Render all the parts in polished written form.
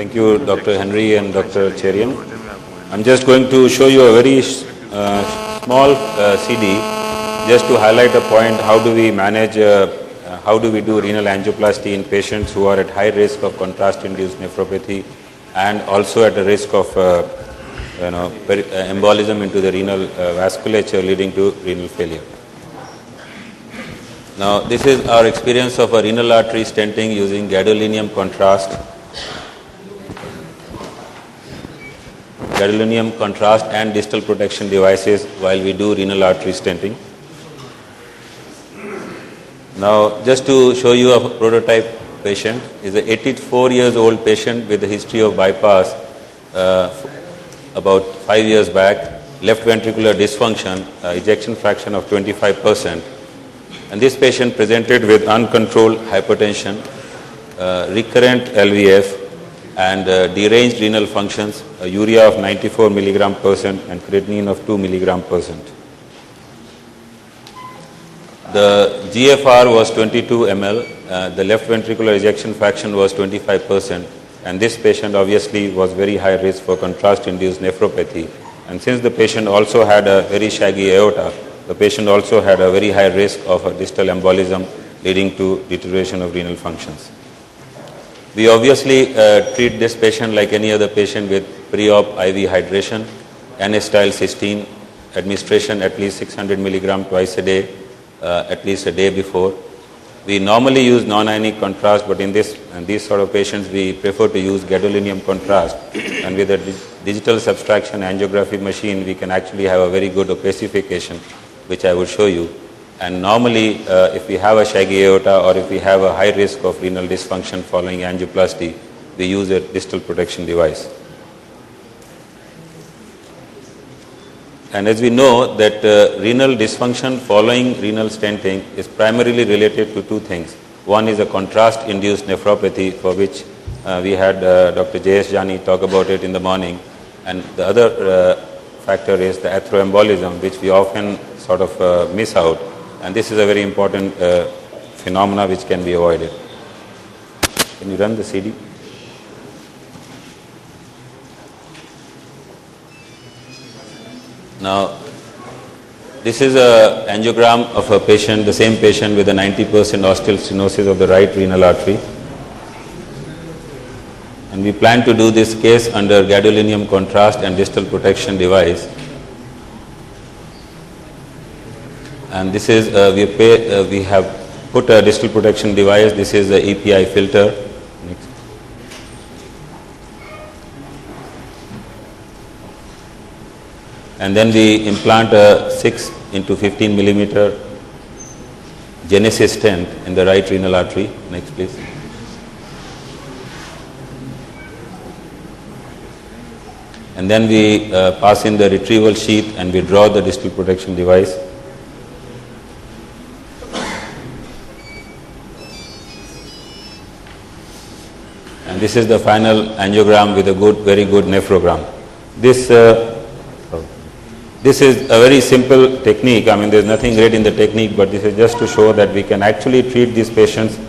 Thank you, Dr. Henry and Dr. Cherian. I'm just going to show you a very small CD just to highlight a point. How do we manage, how do we do renal angioplasty in patients who are at high risk of contrast-induced nephropathy and also at a risk of embolism into the renal vasculature leading to renal failure. Now, this is our experience of a renal artery stenting using gadolinium contrast. Gadolinium contrast and distal protection devices while we do renal artery stenting. Now, just to show you a prototype patient, is an 84 years old patient with a history of bypass about 5 years back, left ventricular dysfunction, ejection fraction of 25%. And this patient presented with uncontrolled hypertension, recurrent LVF, and deranged renal functions, a urea of 94 milligram percent and creatinine of 2 milligram percent. The GFR was 22 ml, the left ventricular ejection fraction was 25%, and this patient obviously was very high risk for contrast-induced nephropathy. And since the patient also had a very shaggy aorta, the patient also had a very high risk of a distal embolism leading to deterioration of renal functions. We obviously treat this patient like any other patient with pre-op IV hydration, N-style cysteine, administration at least 600 milligram twice a day, at least a day before. We normally use non-ionic contrast, but in these sort of patients, we prefer to use gadolinium contrast. And with a digital subtraction angiography machine, we can actually have a very good opacification, which I will show you. And normally, if we have a shaggy aorta or if we have a high risk of renal dysfunction following angioplasty, we use a distal protection device. And as we know that renal dysfunction following renal stenting is primarily related to two things. One is a contrast-induced nephropathy, for which we had Dr. J.S. Jani talk about it in the morning. And the other factor is the atheroembolism, which we often sort of miss out. And this is a very important phenomena which can be avoided. Can you run the CD? Now, this is an angiogram of a patient, the same patient with a 90% ostial stenosis of the right renal artery. And we plan to do this case under gadolinium contrast and distal protection device. And this is, we have put a distal protection device. This is the EPI filter. Next. And then we implant a 6 into 15 millimeter Genesis stent in the right renal artery. Next, please. And then we pass in the retrieval sheath and we draw the distal protection device. And this is the final angiogram with a very good nephrogram. This is a very simple technique. I mean, there's nothing great in the technique, but this is just to show that we can actually treat these patients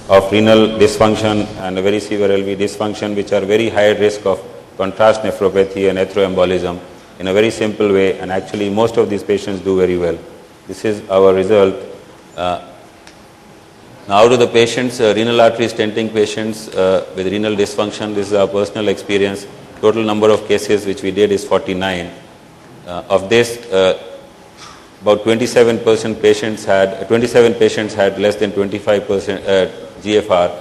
of renal dysfunction and a very severe LV dysfunction, which are very high risk of contrast nephropathy and atheroembolism, in a very simple way, and actually most of these patients do very well. This is our result. Now, out of the patients, renal artery stenting patients with renal dysfunction, this is our personal experience. Total number of cases which we did is 49. Of this, about 27 patients had less than 25% GFR.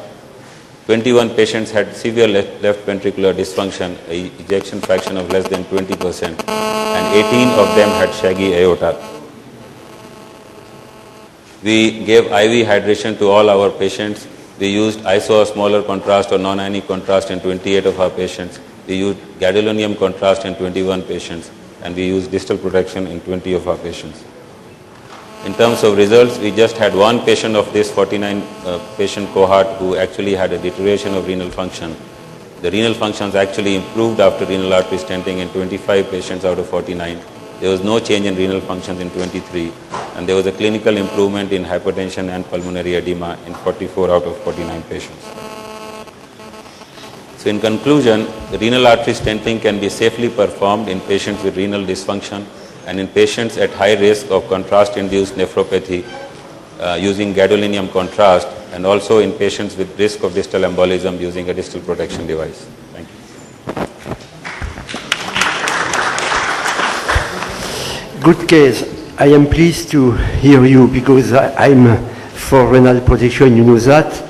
21 patients had severe left ventricular dysfunction, ejection fraction of less than 20%, and 18 of them had shaggy aorta. We gave IV hydration to all our patients. We used iso or smaller contrast or non-ionic contrast in 28 of our patients. We used gadolinium contrast in 21 patients, and we used distal protection in 20 of our patients. In terms of results, we just had one patient of this 49 patient cohort who actually had a deterioration of renal function. The renal functions actually improved after renal artery stenting in 25 patients out of 49. There was no change in renal functions in 23, and there was a clinical improvement in hypertension and pulmonary edema in 44 out of 49 patients. So in conclusion, renal artery stenting can be safely performed in patients with renal dysfunction and in patients at high risk of contrast-induced nephropathy using gadolinium contrast, and also in patients with risk of distal embolism using a distal protection device. Thank you. Good case. I am pleased to hear you because I'm for renal protection, you know that.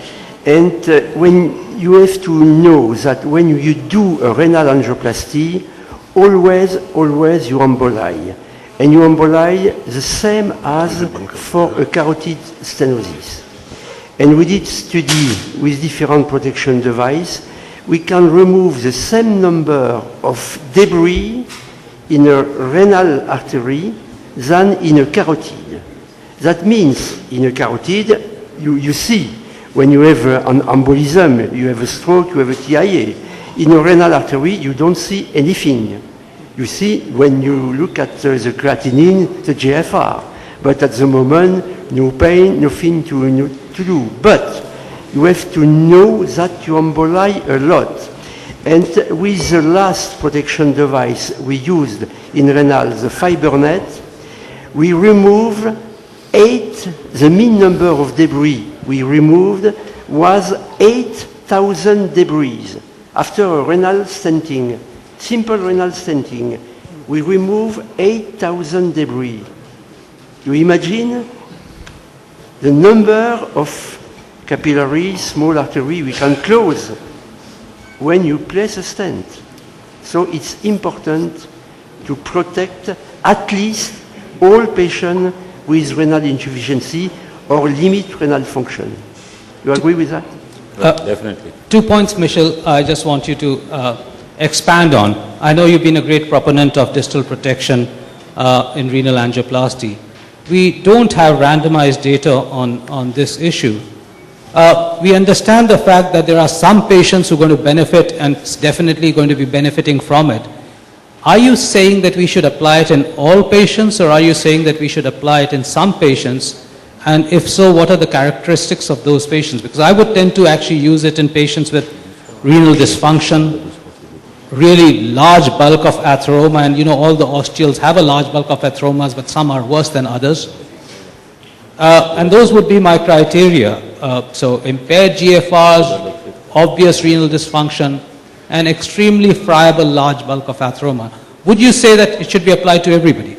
And when you have to know that when you do a renal angioplasty, always you emboli. And you emboli the same as for a carotid stenosis. And we did study with different protection device. We can remove the same number of debris in a renal artery than in a carotid. That means in a carotid, you see when you have an embolism, you have a stroke, you have a TIA. In a renal artery, you don't see anything. You see when you look at the creatinine, the GFR. But at the moment, no pain, nothing to do. But you have to know that you emboli a lot. And with the last protection device we used in renal, the FiberNet, we removed the mean number of debris we removed was 8,000 debris. After a renal stenting, simple renal stenting, we remove 8,000 debris. You imagine the number of capillaries, small artery we can close when you place a stent. So it's important to protect at least all patients with renal insufficiency or limit renal function. You agree with that? Definitely. 2 points, Michel, I just want you to expand on. I know you've been a great proponent of distal protection in renal angioplasty. We don't have randomized data on this issue. We understand the fact that there are some patients who are going to benefit and definitely going to be benefiting from it. Are you saying that we should apply it in all patients, or are you saying that we should apply it in some patients? And if so, what are the characteristics of those patients? Because I would tend to actually use it in patients with renal dysfunction, really large bulk of atheroma, and you know all the osteals have a large bulk of atheromas, but some are worse than others. And those would be my criteria. So impaired GFRs, obvious renal dysfunction, and extremely friable large bulk of atheroma. Would you say that it should be applied to everybody?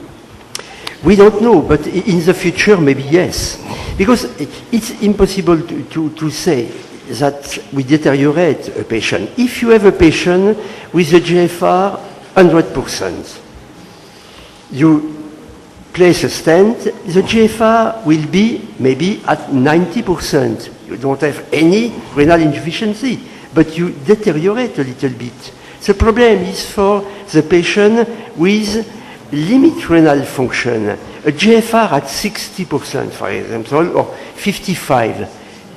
We don't know, but in the future, maybe yes. Because it's impossible to say that we deteriorate a patient. If you have a patient with a GFR 100%, you place a stent, the GFR will be maybe at 90%. You don't have any renal insufficiency, but you deteriorate a little bit. The problem is for the patient with limit renal function, a GFR at 60%, for example, or 55.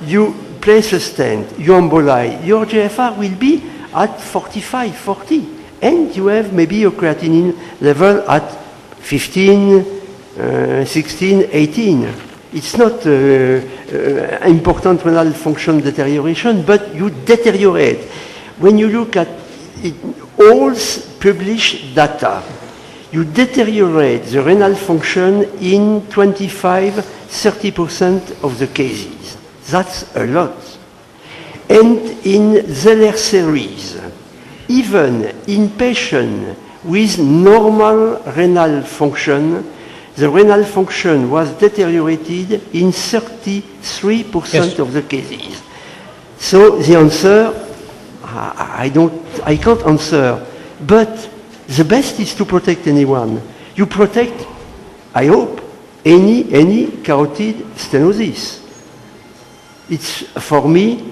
You place a stent, you emboli, your GFR will be at 45, 40, and you have maybe a creatinine level at 15, 16, 18. It's not important renal function deterioration, but you deteriorate. When you look at all published data, you deteriorate the renal function in 25-30% of the cases. That's a lot. And in Zeller series, even in patients with normal renal function, the renal function was deteriorated in 33% of the cases. So the answer, I can't answer, but the best is to protect anyone. You protect, I hope, any carotid stenosis. It's, for me,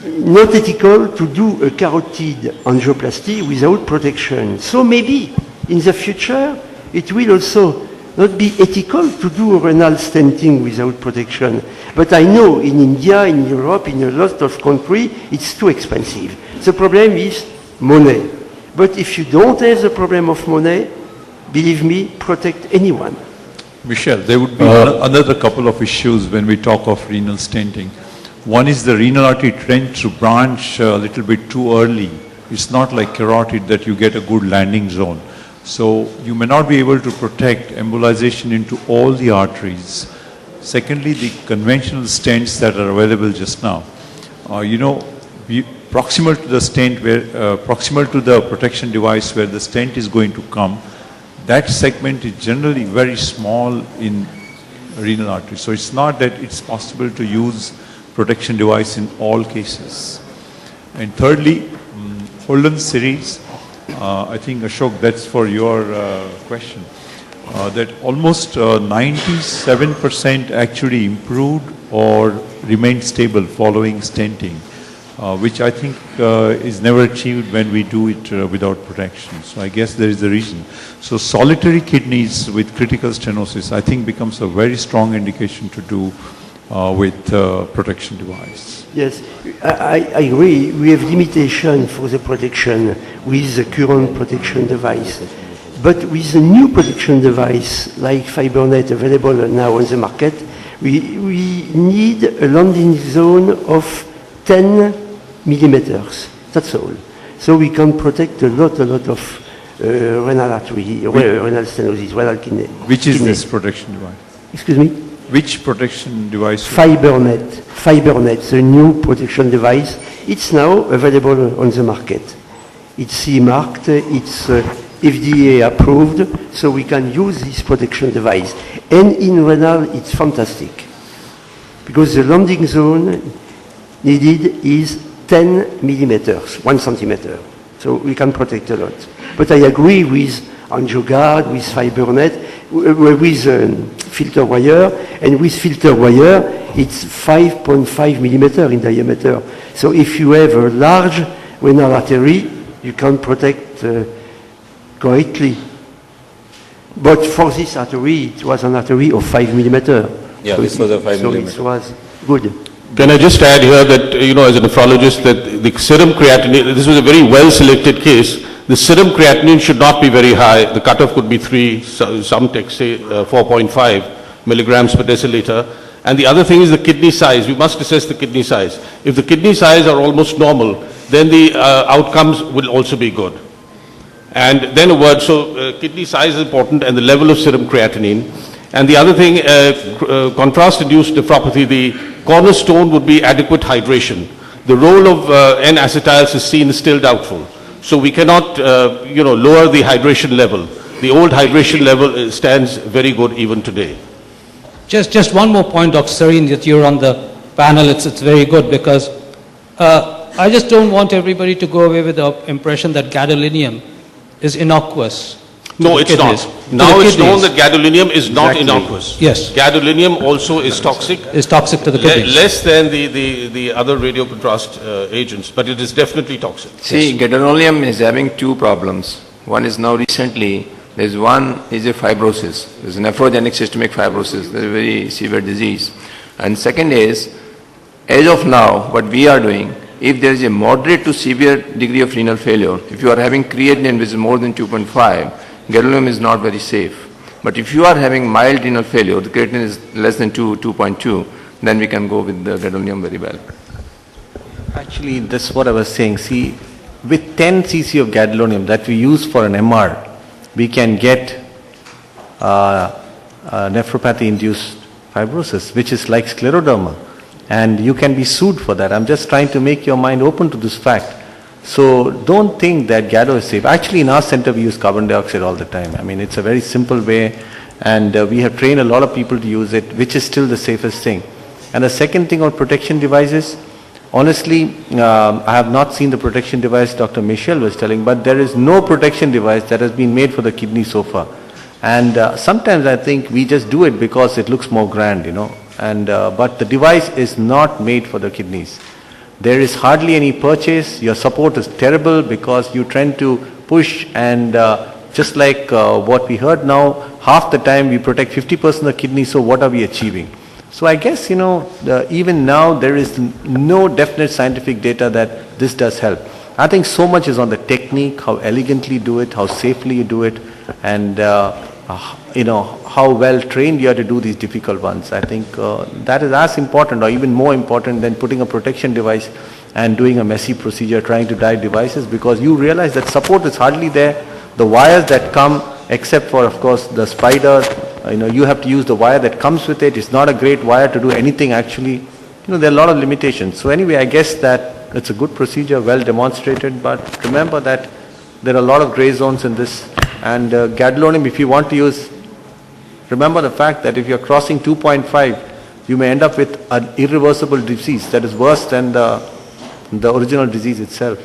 not ethical to do a carotid angioplasty without protection. So maybe in the future, it will also not be ethical to do a renal stenting without protection. But I know in India, in Europe, in a lot of countries, it's too expensive. The problem is money. But if you don't have the problem of money, believe me, protect anyone. Michel, there would be another couple of issues when we talk of renal stenting. One is the renal artery tends to branch a little bit too early. It's not like carotid that you get a good landing zone. So you may not be able to protect embolization into all the arteries. Secondly, the conventional stents that are available just now, proximal to the stent, proximal to the protection device where the stent is going to come, that segment is generally very small in renal artery. So it's not that it's possible to use protection device in all cases. And thirdly, Holden series, I think Ashok, that's for your question, that almost 97% actually improved or remained stable following stenting, which I think is never achieved when we do it without protection. So I guess there is a reason. So solitary kidneys with critical stenosis, I think becomes a very strong indication to do with protection device. Yes, I agree. We have limitation for the protection with the current protection device. But with the new protection device, like FiberNet available now on the market, we need a landing zone of 10 millimeters. That's all. So we can protect a lot of renal artery, renal stenosis, renal kidney. Which is this protection device? Excuse me? Which protection device? FiberNet, the new protection device. It's now available on the market. It's CE marked, it's FDA approved, so we can use this protection device. And in renal, it's fantastic. Because the landing zone needed is 10 millimeters, 1 centimeter. So we can protect a lot. But I agree with AngioGuard, with FiberNet, with filter wire, and with filter wire, it's 5.5 millimeter in diameter. So if you have a large renal artery, you can protect correctly. But for this artery, it was an artery of 5 millimeter. Yeah, so this was a 5 millimeter. So it was good. Can I just add here that, as a nephrologist, that the serum creatinine, this was a very well-selected case. The serum creatinine should not be very high. The cutoff could be 3, some texts say 4.5 milligrams per deciliter. And the other thing is the kidney size. We must assess the kidney size. If the kidney size are almost normal, then the outcomes will also be good. And then a word, so kidney size is important and the level of serum creatinine. And the other thing, contrast-induced nephropathy, the cornerstone would be adequate hydration. The role of N-acetylcysteine is still doubtful. So we cannot, lower the hydration level. The old hydration level stands very good even today. Just one more point, Dr. Sareen, that you're on the panel. It's very good because I just don't want everybody to go away with the impression that gadolinium is innocuous. No, it's not. Now it's known that gadolinium is not innocuous. Yes. Gadolinium also is toxic. Is toxic to the kidneys. Less than the other radiocontrast agents, but it is definitely toxic. See, gadolinium is having two problems. One is now recently, there's one is a fibrosis. There's nephrogenic systemic fibrosis. That's a very severe disease. And second is, as of now, what we are doing, if there is a moderate to severe degree of renal failure, if you are having creatinine which is more than 2.5, gadolinium is not very safe. But if you are having mild renal failure, the creatinine is less than 2.2, then we can go with the gadolinium very well. Actually, that's what I was saying. See, with 10 cc of gadolinium that we use for an MR, we can get nephropathy-induced fibrosis, which is like scleroderma. And you can be sued for that. I'm just trying to make your mind open to this fact. So don't think that Gado is safe. Actually, in our center, we use carbon dioxide all the time. I mean, it's a very simple way, and we have trained a lot of people to use it, which is still the safest thing. And the second thing on protection devices, honestly, I have not seen the protection device Dr. Michel was telling, but there is no protection device that has been made for the kidney so far. And sometimes I think we just do it because it looks more grand, and but the device is not made for the kidneys. There is hardly any purchase. Your support is terrible because you tend to push, and just like what we heard now, half the time we protect 50% of the kidney, so what are we achieving? So I guess, even now there is no definite scientific data that this does help. I think so much is on the technique, how elegantly do it, how safely you do it, and how well trained you are to do these difficult ones. I think that is as important or even more important than putting a protection device and doing a messy procedure trying to dive devices, because you realize that support is hardly there. The wires that come, except for of course the spider, you have to use the wire that comes with it. It's not a great wire to do anything actually. There are a lot of limitations. So anyway, I guess that it's a good procedure, well demonstrated, but remember that there are a lot of gray zones in this. And gadolinium, if you want to use, remember the fact that if you're crossing 2.5, you may end up with an irreversible disease that is worse than the original disease itself.